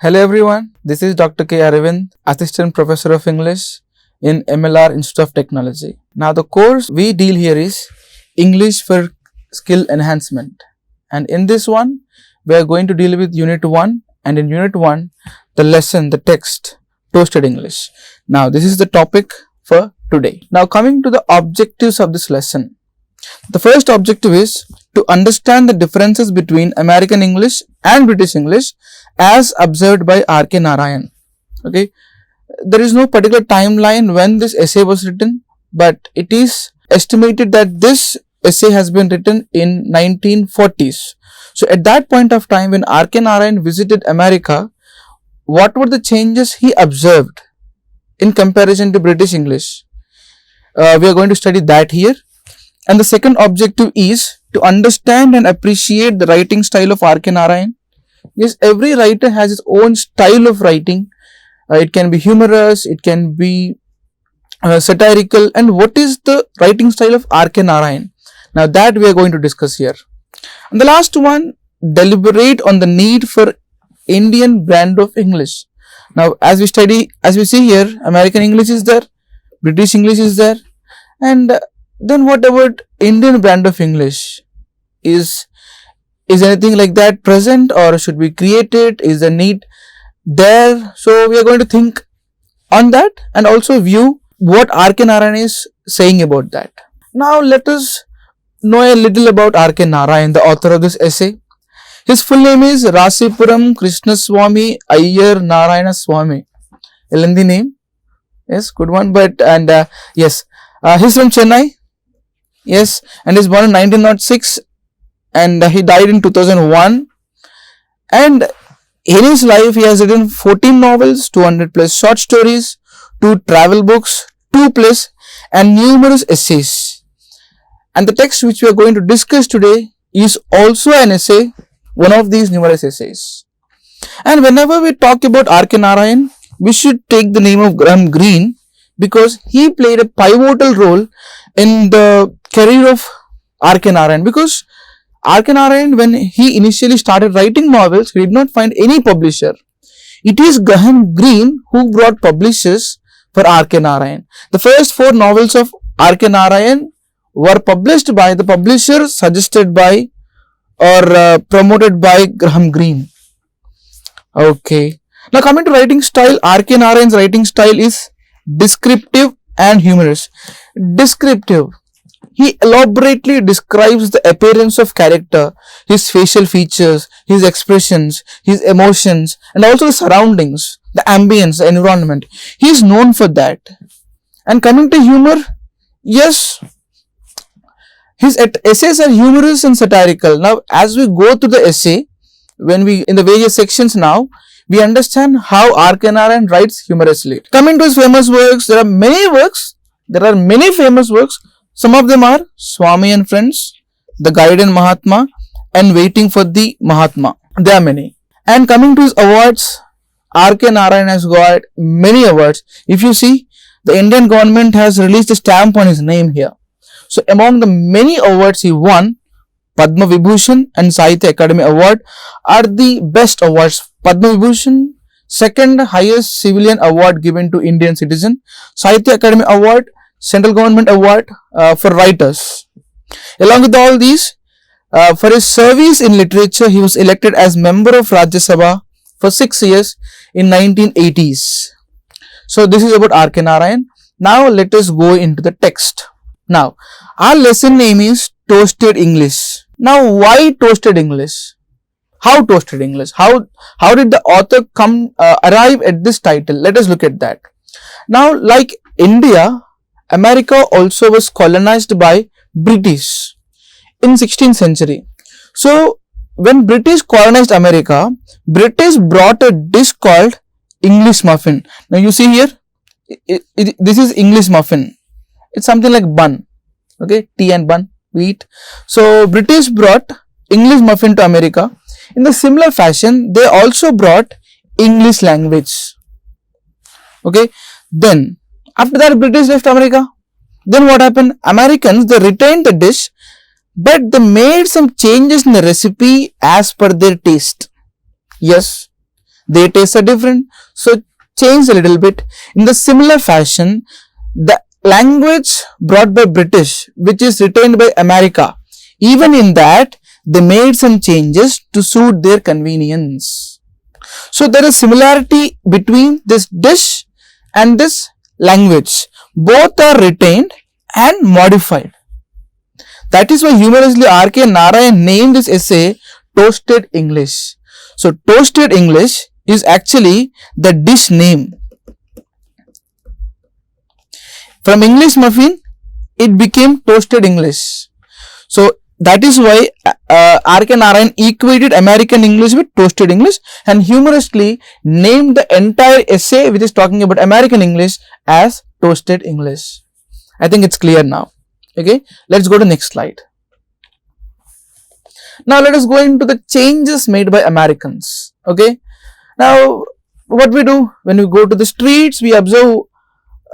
Hello everyone, this is Dr. K. Aravind, Assistant Professor of English in MLR Institute of Technology. Now the course we deal here is English for Skill Enhancement, and in this one we are going to deal with Unit 1, and in Unit 1 the lesson, the text, Toasted English. Now this is the topic for today. Now coming to the objectives of this lesson. The first objective is to understand the differences between American English and British English as observed by R.K. Narayan. Okay, there is no particular timeline when this essay was written, but it is estimated that this essay has been written in 1940s. So at that point of time when R.K. Narayan visited America, what were the changes he observed in comparison to British English? We are going to study that here. And the second objective is to understand and appreciate the writing style of R.K. Narayan. Yes, every writer has its own style of writing. It can be humorous, it can be satirical. And what is the writing style of R.K. Narayan? Now that we are going to discuss here. And the last one, deliberate on the need for Indian brand of English. Now as we see here, American English is there, British English is there, and then what about Indian brand of English? Is anything like that present, or should we create it? Is the need there? So we are going to think on that and also view what R.K. Narayan is saying about that. Now let us know a little about R.K. Narayan, the author of this essay. His full name is Rasipuram Krishnaswamy Iyer Narayana Swamy. A lengthy name. Yes, good one. Yes, he's from Chennai. Yes, and he's born in 1906 and he died in 2001. And in his life he has written 14 novels, 200 plus short stories, 2 travel books, 2 plays and numerous essays. And the text which we are going to discuss today is also an essay, one of these numerous essays. And whenever we talk about R.K. Narayan, we should take the name of Graham Greene, because he played a pivotal role in the career of R.K. Narayan. Because R.K. Narayan, when he initially started writing novels, he did not find any publisher. It is Graham Greene who brought publishers for R.K. Narayan. The first 4 novels of R.K. Narayan were published by the publisher suggested by or promoted by Graham Greene. Okay. Now coming to writing style, R.K. Narayan's writing style is descriptive and humorous. Descriptive. He elaborately describes the appearance of character, his facial features, his expressions, his emotions, and also the surroundings, the ambience, the environment. He is known for that. And coming to humor, yes, his essays are humorous and satirical. Now, as we go through the essay, in the various sections now, we understand how R.K. Narayan writes humorously. Coming to his famous works, there are many famous works. Some of them are Swami and Friends, The Guide and Mahatma, and Waiting for the Mahatma. There are many. And coming to his awards, R.K. Narayan has got many awards. If you see, the Indian government has released a stamp on his name here. So among the many awards he won, Padma Vibhushan and Sahitya Akademi Award are the best awards. Padma Vibhushan, second highest civilian award given to Indian citizen. Sahitya Akademi Award, central government award for writers. Along with all these, for his service in literature, he was elected as member of Rajya Sabha for 6 years in 1980s. So this is about R.K. Narayan. Now let us go into the text. Now, our lesson name is Toasted English. Now, why Toasted English? How Toasted English? How did the author arrive at this title? Let us look at that. Now, like India, America also was colonized by British in 16th century. So, when British colonized America, British brought a dish called English muffin. Now, you see here, this is English muffin. It's something like bun, okay, tea and bun, wheat. So British brought English muffin to America. In the similar fashion, they also brought English language. Okay, then after that British left America. Then what happened? Americans, they retained the dish, but they made some changes in the recipe as per their taste. Yes, their tastes are different, so change a little bit. In the similar fashion, the language brought by British, which is retained by America, even in that they made some changes to suit their convenience. So there is similarity between this dish and this language. Both are retained and modified. That is why humorously R.K. Narayan named this essay Toasted English. So Toasted English is actually the dish name. From English muffin, it became Toasted English. So that is why R.K. Narayan equated American English with Toasted English and humorously named the entire essay which is talking about American English as Toasted English. I think it's clear now. Okay, let's go to next slide. Now let us go into the changes made by Americans. Okay, now what we do when we go to the streets, we observe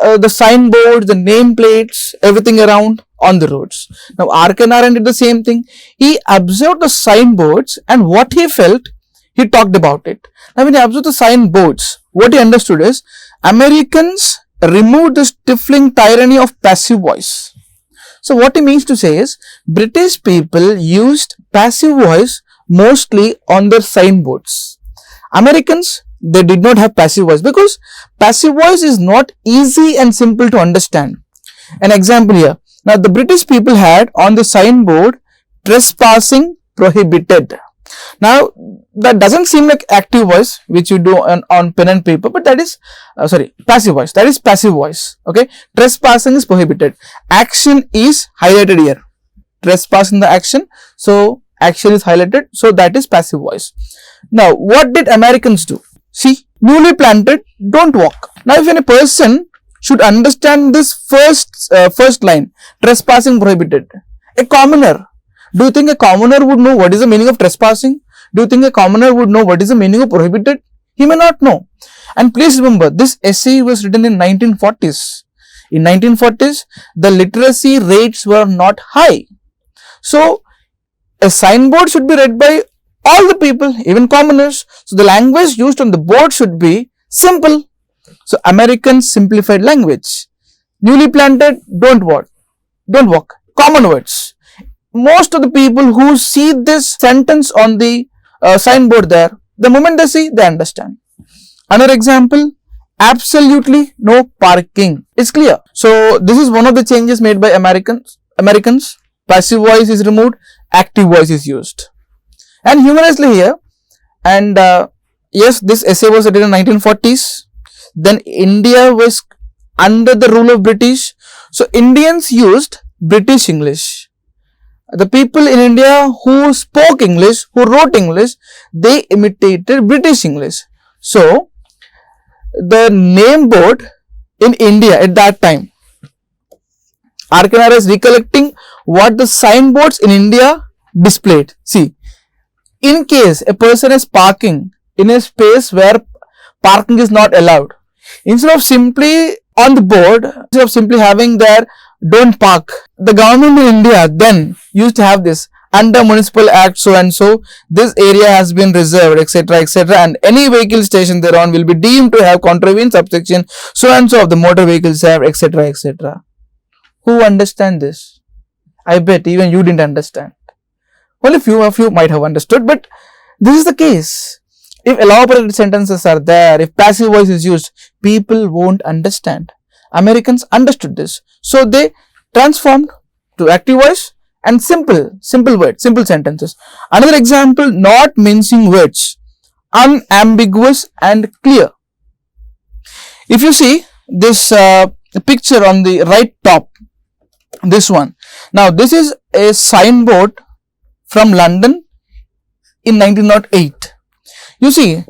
the signboards, the nameplates, everything around on the roads. Now R.K. Narayan did the same thing. He observed the signboards and what he felt, he talked about it. Now when he observed the signboards, what he understood is Americans removed the stifling tyranny of passive voice. So what he means to say is British people used passive voice mostly on their signboards. Americans, they did not have passive voice because passive voice is not easy and simple to understand. An example here. Now the British people had on the signboard trespassing prohibited. Now that doesn't seem like active voice which you do on pen and paper, but that is passive voice. That is passive voice. Okay, trespassing is prohibited. Action is highlighted here. Trespassing the action, so action is highlighted, so that is passive voice. Now what did Americans do? See, newly planted, don't walk. Now if any person should understand this first line, trespassing prohibited, a commoner, do you think a commoner would know what is the meaning of trespassing? Do you think a commoner would know what is the meaning of prohibited? He may not know. And please remember, this essay was written in 1940s. In 1940s, the literacy rates were not high. So, a signboard should be read by all the people, even commoners. So, the language used on the board should be simple. So, Americans simplified language. Newly planted, don't walk. Don't walk. Common words. Most of the people who see this sentence on the signboard there, the moment they see, they understand. Another example, absolutely no parking. It's clear. So this is one of the changes made by Americans. Passive voice is removed, active voice is used. And humorously here, and yes, this essay was written in 1940s. Then India was under the rule of British. So Indians used British English. The people in India who spoke English, who wrote English, they imitated British English. So, the name board in India at that time, R.K. Narayan is recollecting what the signboards in India displayed. See, in case a person is parking in a space where parking is not allowed, instead of simply on the board, instead of simply having there don't park, the government in India then used to have this under municipal act so and so, this area has been reserved, etc., etc., and any vehicle stationed thereon will be deemed to have contravened subsection so and so of the motor vehicles have, etc., etc. Who understand this? I bet even you didn't understand. Only few of you might have understood, but this is the case. If elaborated sentences are there, if passive voice is used, people won't understand. Americans understood this, so they transformed to active voice and simple words, simple sentences. Another example, not mincing words, unambiguous and clear. If you see this picture on the right top, this one. Now this is a signboard from London in 1908. You see,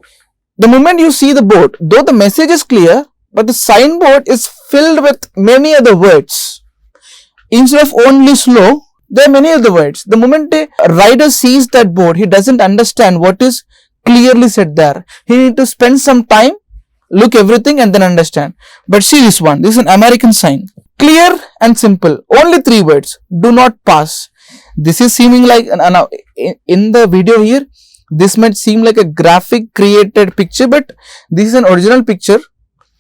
the moment you see the board, though the message is clear, but the signboard is filled with many other words. Instead of only slow, there are many other words. The moment a rider sees that board, he doesn't understand what is clearly said there. He needs to spend some time, look everything and then understand. But see this one, this is an American sign. Clear and simple, only 3 words, do not pass. This is seeming like, in the video here, This might seem like a graphic created picture, but this is an original picture,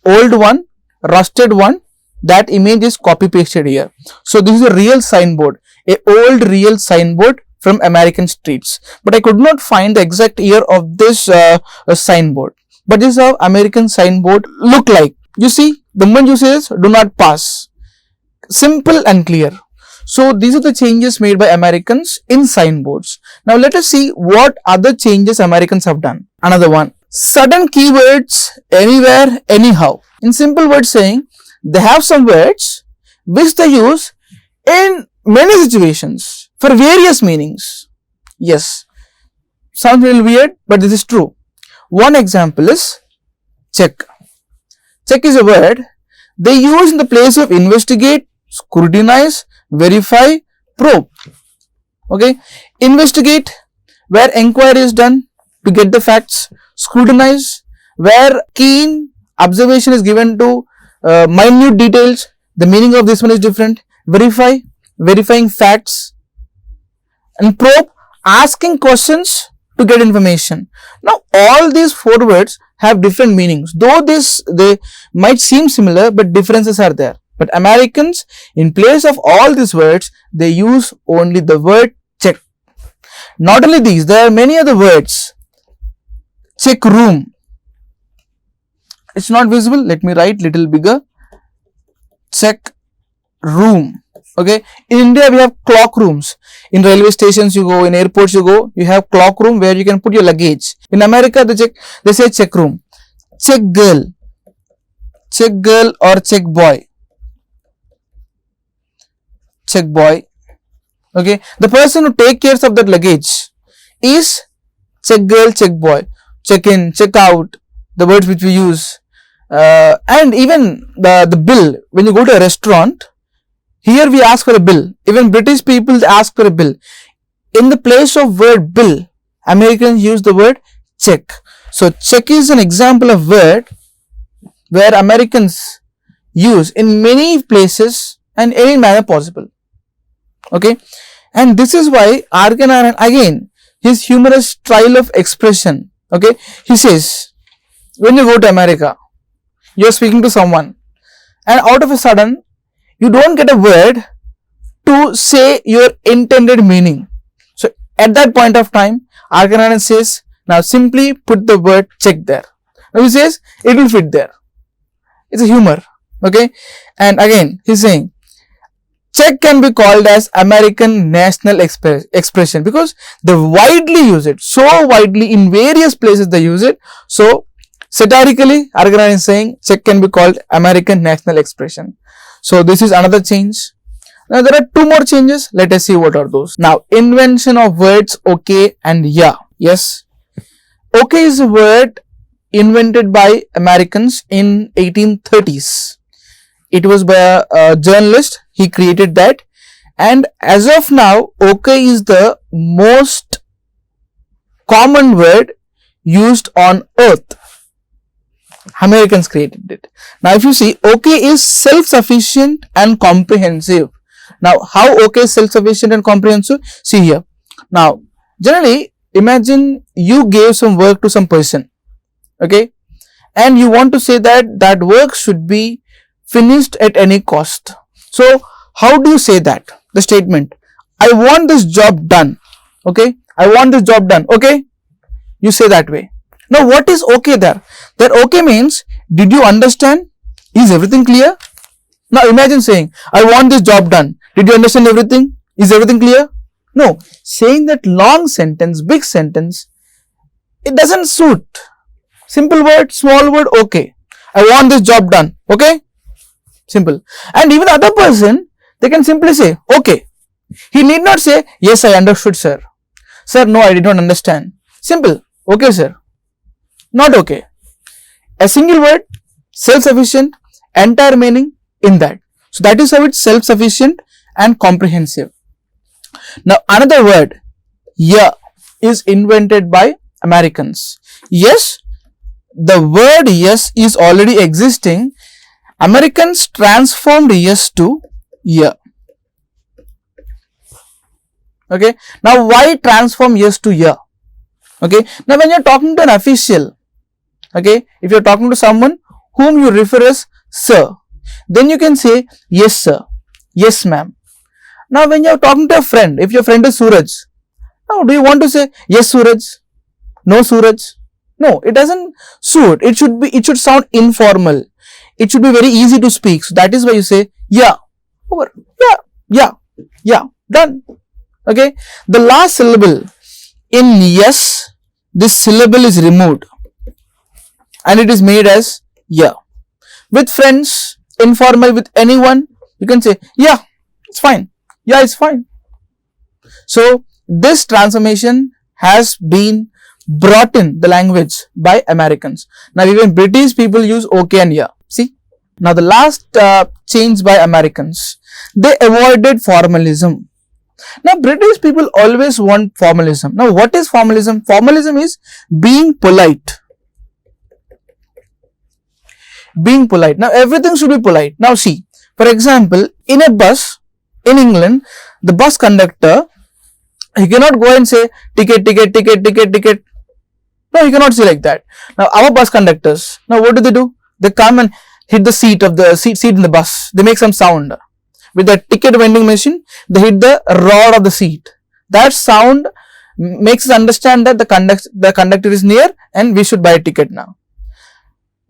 old one, rusted one. That image is copy pasted here. So this is a real signboard, a old real signboard from American streets. But I could not find the exact year of this signboard. But this is how American signboard look like. You see, the moment you say this, do not pass. Simple and clear. So these are the changes made by Americans in signboards. Now let us see what other changes Americans have done. Another one, sudden keywords anywhere, anyhow. In simple words saying, they have some words which they use in many situations for various meanings. Yes, sounds a little weird, but this is true. One example is check. Check is a word they use in the place of investigate, scrutinize, verify, probe. Okay, investigate, where inquiry is done to get the facts. Scrutinize, where keen observation is given to minute details. The meaning of this one is different. Verify, verifying facts. And probe, asking questions to get information. Now all these four words have different meanings, though they might seem similar, but differences are there. But Americans, in place of all these words, they use only the word check. Not only these, there are many other words. Check room. It's not visible. Let me write little bigger. Check room. Okay. In India, we have clock rooms. In railway stations you go, in airports you go, you have clock room where you can put your luggage. In America, they say check room. Check girl. Check girl or check boy. Check boy. Okay. The person who takes care of that luggage is check girl, check boy. Check in, check out, the words which we use. And even the bill, when you go to a restaurant, here we ask for a bill. Even British people ask for a bill. In the place of word bill, Americans use the word check. So check is an example of word where Americans use in many places and any manner possible. Okay. And this is why Argan again, his humorous style of expression. Okay. He says, when you go to America, you are speaking to someone and out of a sudden, you don't get a word to say your intended meaning. So at that point of time, Argan says, now simply put the word check there. Now he says, it will fit there. It's a humor. Okay. And again, he's saying, check can be called as American national expression because they widely use it. So widely in various places they use it. So satirically, Argan is saying check can be called American national expression. So this is another change. Now there are two more changes. Let us see what are those. Now invention of words okay and yeah. Yes. Okay is a word invented by Americans in 1830s. It was by a journalist. He created that. And as of now, okay is the most common word used on earth. Americans created it. Now if you see, okay is self-sufficient and comprehensive. Now how okay is self-sufficient and comprehensive? See here. Now generally imagine you gave some work to some person. Okay. And you want to say that that work should be finished at any cost. So how do you say that? The statement, I want this job done. Okay. I want this job done. Okay. You say that way. Now what is okay there? That okay means, did you understand? Is everything clear? Now imagine saying, I want this job done. Did you understand everything? Is everything clear? No. Saying that long sentence, big sentence, it doesn't suit. Simple word, small word, okay. I want this job done. Okay. Simple. And even the other person, they can simply say, okay. He need not say, yes, I understood, sir. Sir, no, I did not understand. Simple. Okay, sir. Not okay. A single word, self-sufficient, entire meaning in that. So that is how it's self-sufficient and comprehensive. Now another word, yeah, is invented by Americans. Yes, the word yes is already existing. Americans transformed yes to yeah. Okay. Now why transform yes to yeah? Okay. Now when you're talking to an official, okay, if you're talking to someone whom you refer as sir, then you can say yes sir, yes ma'am. Now when you're talking to a friend, if your friend is Suraj, now do you want to say yes Suraj, no Suraj? No, it doesn't suit. It should sound informal. It should be very easy to speak. So that is why you say yeah, over, yeah, done. Okay. The last syllable in yes, this syllable is removed and it is made as yeah. With friends, informal, with anyone, you can say yeah, it's fine. Yeah, it's fine. So this transformation has been brought in the language by Americans. Now even British people use okay and yeah. See. Now the last change by Americans, they avoided formalism. Now British people always want formalism. Now what is formalism? Formalism is being polite. Being polite. Now everything should be polite. Now see, for example, in a bus in England, the bus conductor, he cannot go and say ticket. No, you cannot say like that. Now our bus conductors, now what do? They come and hit the seat in the bus. They make some sound. With the ticket vending machine, they hit the rod of the seat. That sound makes us understand that the conductor is near and we should buy a ticket now.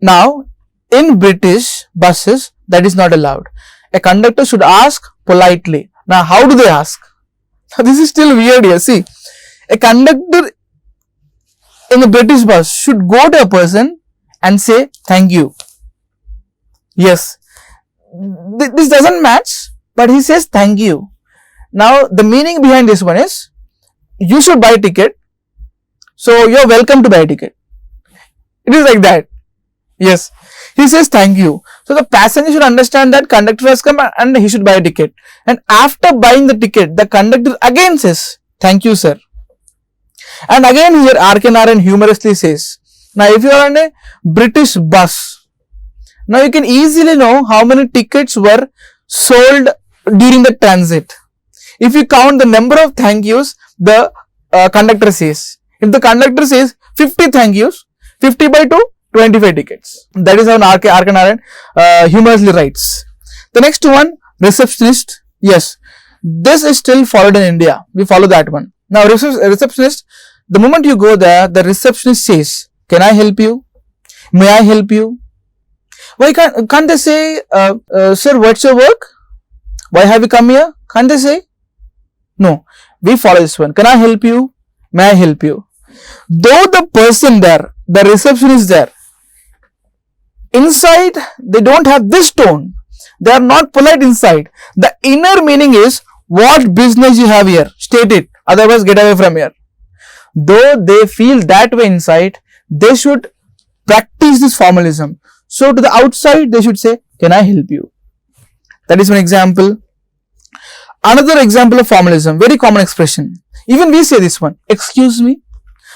Now, in British buses, that is not allowed. A conductor should ask politely. Now, how do they ask? This is still weird here. See, a conductor in the British bus should go to a person and say thank you. Yes, this doesn't match, but he says thank you. Now the meaning behind this one is you should buy a ticket, so you're welcome to buy a ticket. It is like that. Yes, he says thank you. So the passenger should understand that conductor has come and he should buy a ticket. And after buying the ticket, the conductor again says thank you sir. And again here R.K. Narayan humorously says, now if you are on a British bus, now you can easily know how many tickets were sold during the transit. If you count the number of thank yous, the conductor says. If the conductor says 50 thank yous, 50 by 2, 25 tickets. That is how R.K. Narayan humorously writes. The next one, receptionist. Yes, this is still followed in India. We follow that one. Now receptionist, the moment you go there, the receptionist says, can I help you? May I help you? Why can't they say, sir, what's your work? Why have you come here? Can't they say? No, we follow this one. Can I help you? May I help you? Though the person there, the receptionist there, inside they don't have this tone. They are not polite inside. The inner meaning is, what business you have here? State it. Otherwise, get away from here. Though they feel that way inside, they should practice this formalism. So to the outside, they should say, can I help you? That is one example. Another example of formalism, very common expression. Even we say this one, excuse me.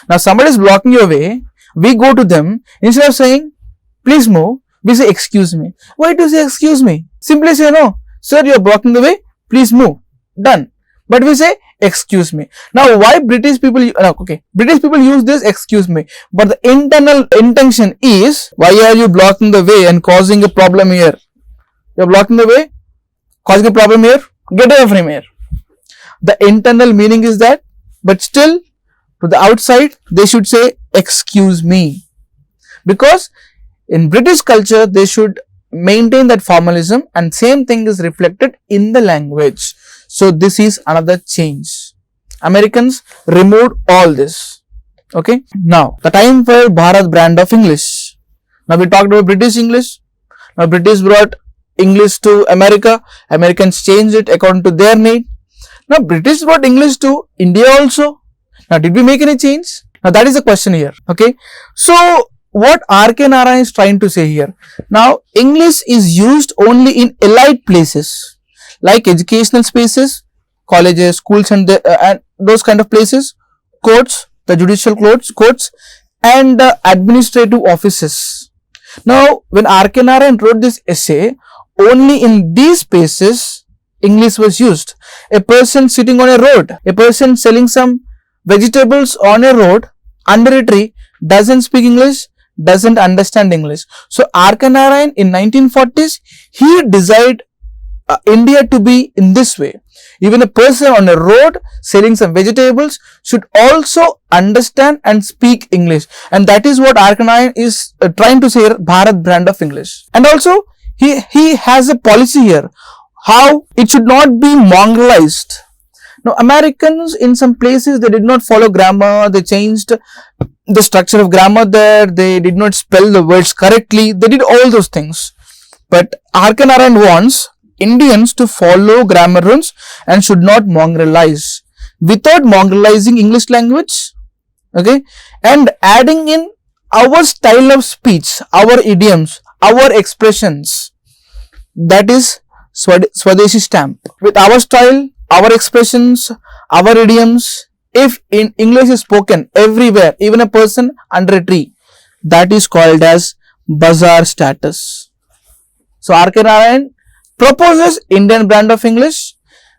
Now somebody is blocking your way, we go to them, instead of saying, please move, we say, excuse me. Why do you say, excuse me? Simply say, no, sir, you are blocking the way, please move. Done. But we say, excuse me. Now why British people use this excuse me, but the internal intention is, why are you blocking the way and causing a problem here? You are blocking the way, causing a problem here, get away from here. The internal meaning is that, but still to the outside they should say excuse me, because in British culture they should maintain that formalism, and same thing is reflected in the language. So this is another change. Americans removed all this. Okay. Now the time for Bharat brand of English. Now we talked about British English. Now British brought English to America. Americans changed it according to their need. Now British brought English to India also. Now did we make any change? Now that is the question here. Okay. So what R.K. Narayan is trying to say here. Now English is used only in elite places, like educational spaces, colleges, schools, and those kind of places, courts, the judicial courts, and administrative offices. Now, when R.K. Narayan wrote this essay, only in these spaces English was used. A person sitting on a road, a person selling some vegetables on a road, under a tree, doesn't speak English, doesn't understand English. So R.K. Narayan in 1940s, he desired India to be in this way. Even a person on a road selling some vegetables should also understand and speak English, and that is what R.K. Narayan is trying to say, Bharat brand of English. And also he has a policy here, how it should not be mongrelized. Now Americans in some places, they did not follow grammar, they changed the structure of grammar there, they did not spell the words correctly, they did all those things. But R.K. Narayan wants Indians to follow grammar rules and should not mongrelize. Without mongrelizing English language, okay, and adding in our style of speech, our idioms, our expressions, that is Swadeshi stamp. With our style, our expressions, our idioms, if in English is spoken everywhere, even a person under a tree, that is called as bazaar status. So R.K. Narayan proposes Indian brand of English,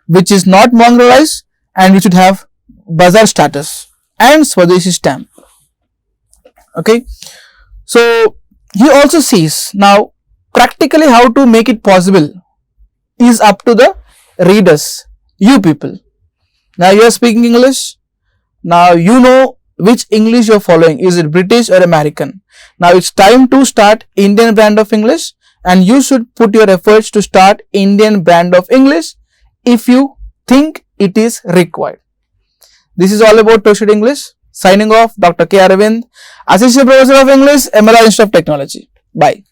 which is not mongrelized and which should have bazaar status and Swadeshi stamp. Okay, so he also sees now practically how to make it possible is up to the readers, you people. Now you are speaking English. Now you know which English you are following. Is it British or American? Now it's time to start Indian brand of English, and you should put your efforts to start Indian brand of English if you think it is required. This is all about Toasted English. Signing off, Dr. K. Aravind, Assistant Professor of English, MLR Institute of Technology. Bye.